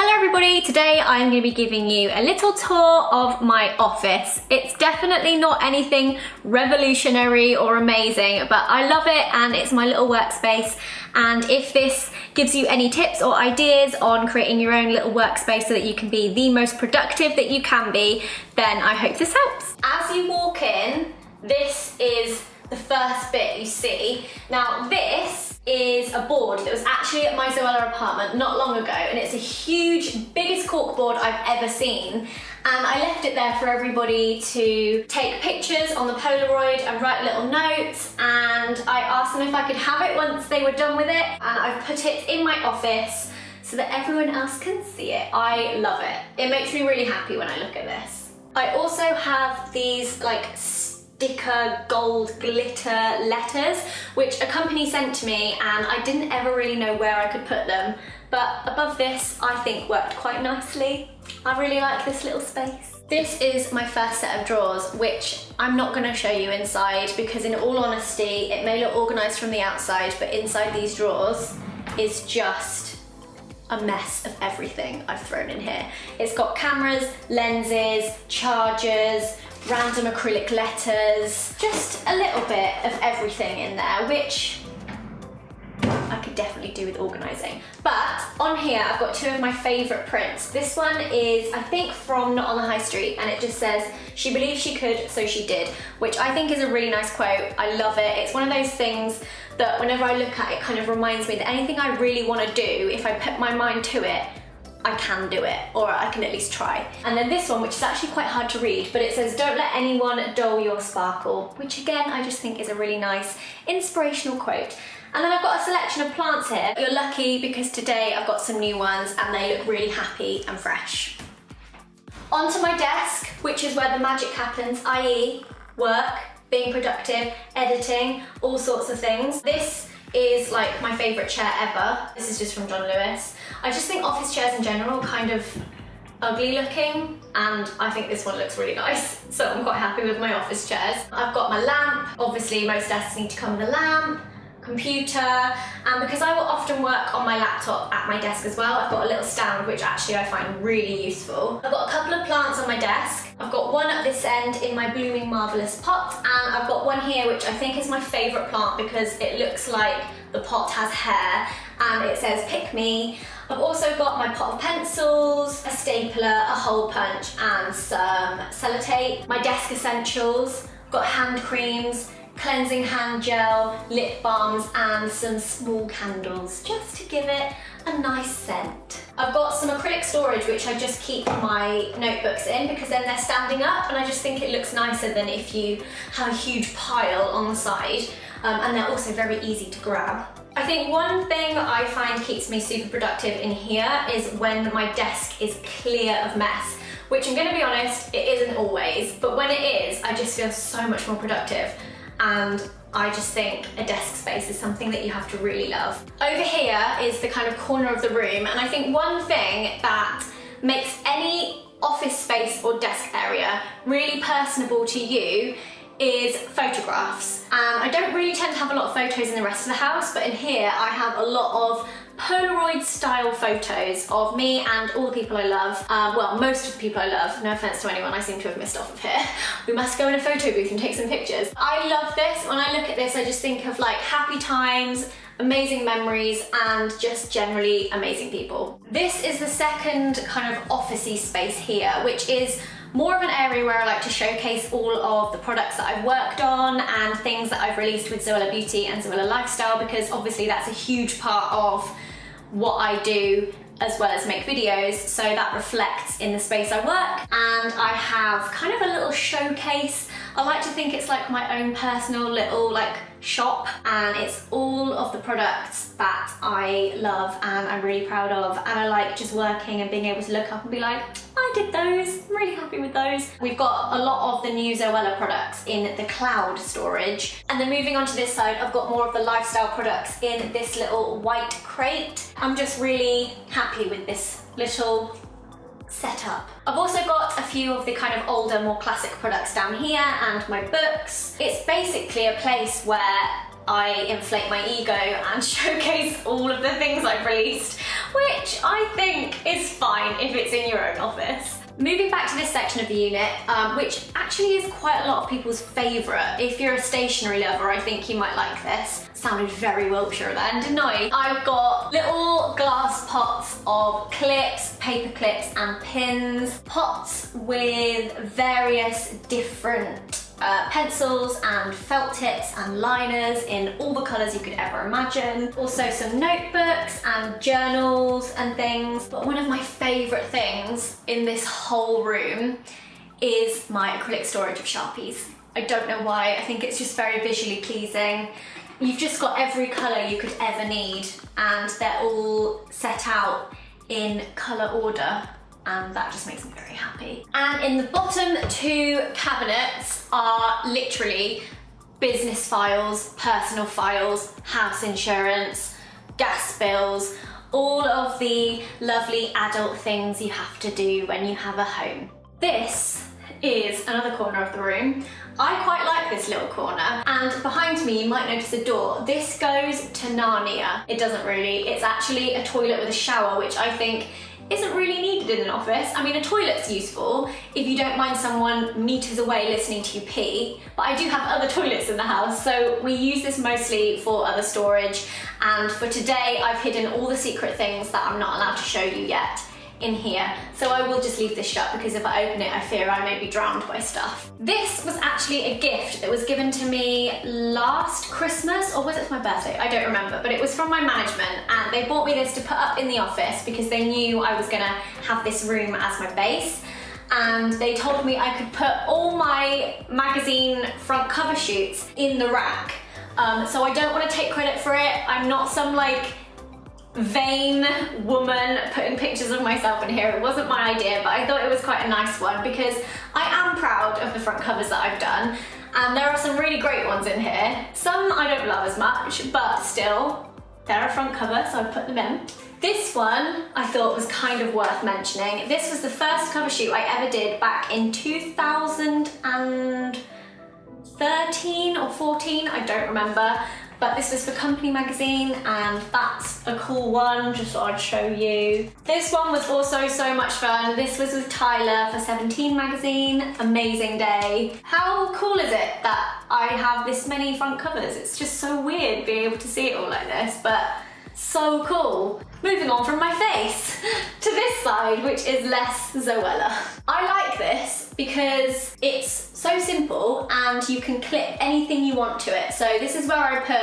Hello everybody, today I'm going to be giving you a little tour of my office. It's definitely not anything revolutionary or amazing, but I love it and it's my little workspace. And if this gives you any tips or ideas on creating your own little workspace so that you can be the most productive that you can be, then I hope this helps. As you walk in, this is the first bit you see. Now this is a board that was actually at my Zoella apartment not long ago, and it's a huge, biggest cork board I've ever seen. And I left it there for everybody to take pictures on the Polaroid and write little notes, and I asked them if I could have it once they were done with it, and I've put it in my office so that everyone else can see it. I love it. It makes me really happy when I look at this. I also have these like sticker gold glitter letters which a company sent to me, and I didn't ever really know where I could put them, but above this I think worked quite nicely. I really like this little space. This is my first set of drawers, which I'm not going to show you inside because in all honesty it may look organised from the outside, but inside these drawers is just a mess of everything I've thrown in here. It's got cameras, lenses, chargers, random acrylic letters, just a little bit of everything in there, which I could definitely do with organising. But on here I've got two of my favourite prints. This one is, I think, from Not on the High Street, and it just says, "She believed she could, so she did," which I think is a really nice quote. I love it. It's one of those things that whenever I look at it, kind of reminds me that anything I really want to do, if I put my mind to it, I can do it, or I can at least try. And then this one, which is actually quite hard to read, but it says, "Don't let anyone dull your sparkle," which again, I just think is a really nice, inspirational quote. And then I've got a selection of plants here. You're lucky because today I've got some new ones and they look really happy and fresh. Onto my desk, which is where the magic happens, i.e. work, being productive, editing, all sorts of things. This is like my favourite chair ever. This is just from John Lewis. I just think office chairs in general are kind of ugly looking, and I think this one looks really nice, so I'm quite happy with my office chairs. I've got my lamp. Obviously most desks need to come with a lamp, computer, and because I will often work on my laptop at my desk as well, I've got a little stand which actually I find really useful. I've got a couple of plants on my desk. I've got one at this end in my blooming marvellous pot, and I've got one here which I think is my favourite plant because it looks like the pot has hair and it says "Pick me." I've also got my pot of pencils, a stapler, a hole punch, and some sellotape. My desk essentials, I've got hand creams, cleansing hand gel, lip balms, and some small candles just to give it a nice scent. I've got some acrylic storage which I just keep my notebooks in because then they're standing up, and I just think it looks nicer than if you have a huge pile on the side, and they're also very easy to grab. I think one thing I find keeps me super productive in here is when my desk is clear of mess, which I'm going to be honest, it isn't always, but when it is, I just feel so much more productive. And I just think a desk space is something that you have to really love. Over here is the kind of corner of the room, and I think one thing that makes any office space or desk area really personable to you is photographs. And I don't really tend to have a lot of photos in the rest of the house, but in here I have a lot of Polaroid style photos of me and all the people I love. Well, most of the people I love. No offense to anyone I seem to have missed off of here. We must go in a photo booth and take some pictures. I love this. When I look at this, I just think of like happy times, amazing memories, and just generally amazing people. This is the second kind of officey space here, which is more of an area where I like to showcase all of the products that I've worked on and things that I've released with Zoella Beauty and Zoella Lifestyle, because obviously that's a huge part of what I do as well as make videos, so that reflects in the space I work. And I have kind of a little showcase. I like to think it's like my own personal little like shop, and it's all of the products that I love and I'm really proud of, and I like just working and being able to look up and be like, I did those, I'm really happy with those. We've got a lot of the new Zoella products in the cloud storage, and then moving on to this side, I've got more of the lifestyle products in this little white crate. I'm just really happy with this little setup. I've also got a few of the kind of older, more classic products down here and my books. It's basically a place where I inflate my ego and showcase all of the things I've released, which I think is fine if it's in your own office. Moving back to this section of the unit, which actually is quite a lot of people's favourite. If you're a stationery lover, I think you might like this. Sounded very Wiltshire then, didn't I? I've got little glass pots of clips, paper clips and pins, pots with various different pencils and felt tips and liners in all the colours you could ever imagine. Also some notebooks and journals and things. But one of my favourite things in this whole room is my acrylic storage of Sharpies. I don't know why, I think it's just very visually pleasing. You've just got every colour you could ever need and they're all set out in colour order, and that just makes me very happy. And in the bottom two cabinets are literally business files, personal files, house insurance, gas bills, all of the lovely adult things you have to do when you have a home. This is another corner of the room. I quite like this little corner, and behind me you might notice a door. This goes to Narnia. It doesn't really, it's actually a toilet with a shower, which I think isn't really needed in an office. I mean, a toilet's useful if you don't mind someone meters away listening to you pee, but I do have other toilets in the house, so we use this mostly for other storage, and for today I've hidden all the secret things that I'm not allowed to show you yet in here, so I will just leave this shut because if I open it I fear I may be drowned by stuff. This was actually a gift that was given to me last Christmas, or was it for my birthday? I don't remember, but it was from my management, and they bought me this to put up in the office because they knew I was gonna have this room as my base, and they told me I could put all my magazine front cover shoots in the rack. So I don't want to take credit for it. I'm not some like vain woman putting pictures of myself in here. It wasn't my idea, but I thought it was quite a nice one because I am proud of the front covers that I've done, and there are some really great ones in here. Some I don't love as much, but still, they're a front cover, so I put them in. This one I thought was kind of worth mentioning. This was the first cover shoot I ever did back in 2013 or 14, I don't remember. But this was for Company magazine, and that's a cool one, just thought I'd show you. This one was also so much fun. This was with Tyler for 17 magazine, amazing day. How cool is it that I have this many front covers? It's just so weird being able to see it all like this, but so cool. Moving on from my face to this side, which is less Zoella. I like this because it's so simple and you can clip anything you want to it. So this is where I put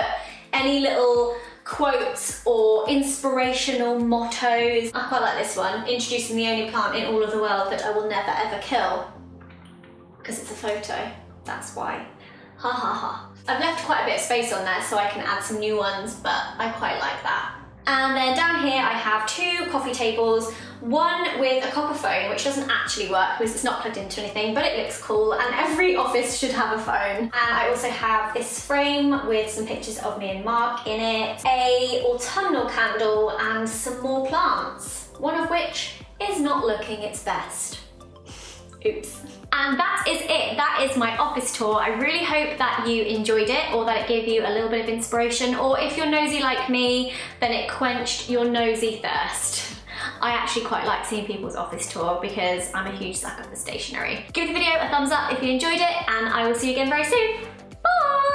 any little quotes or inspirational mottos. I quite like this one, introducing the only plant in all of the world that I will never ever kill. Because it's a photo, that's why. Ha ha ha. I've left quite a bit of space on there so I can add some new ones, but I quite like that. And then down here I have two coffee tables, one with a copper phone, which doesn't actually work because it's not plugged into anything, but it looks cool, and every office should have a phone. And I also have this frame with some pictures of me and Mark in it, a autumnal candle, and some more plants, one of which is not looking its best. Oops. And that is it. That is my office tour. I really hope that you enjoyed it, or that it gave you a little bit of inspiration, or if you're nosy like me, then it quenched your nosy thirst. I actually quite like seeing people's office tour because I'm a huge sucker for stationery. Give the video a thumbs up if you enjoyed it, and I will see you again very soon. Bye!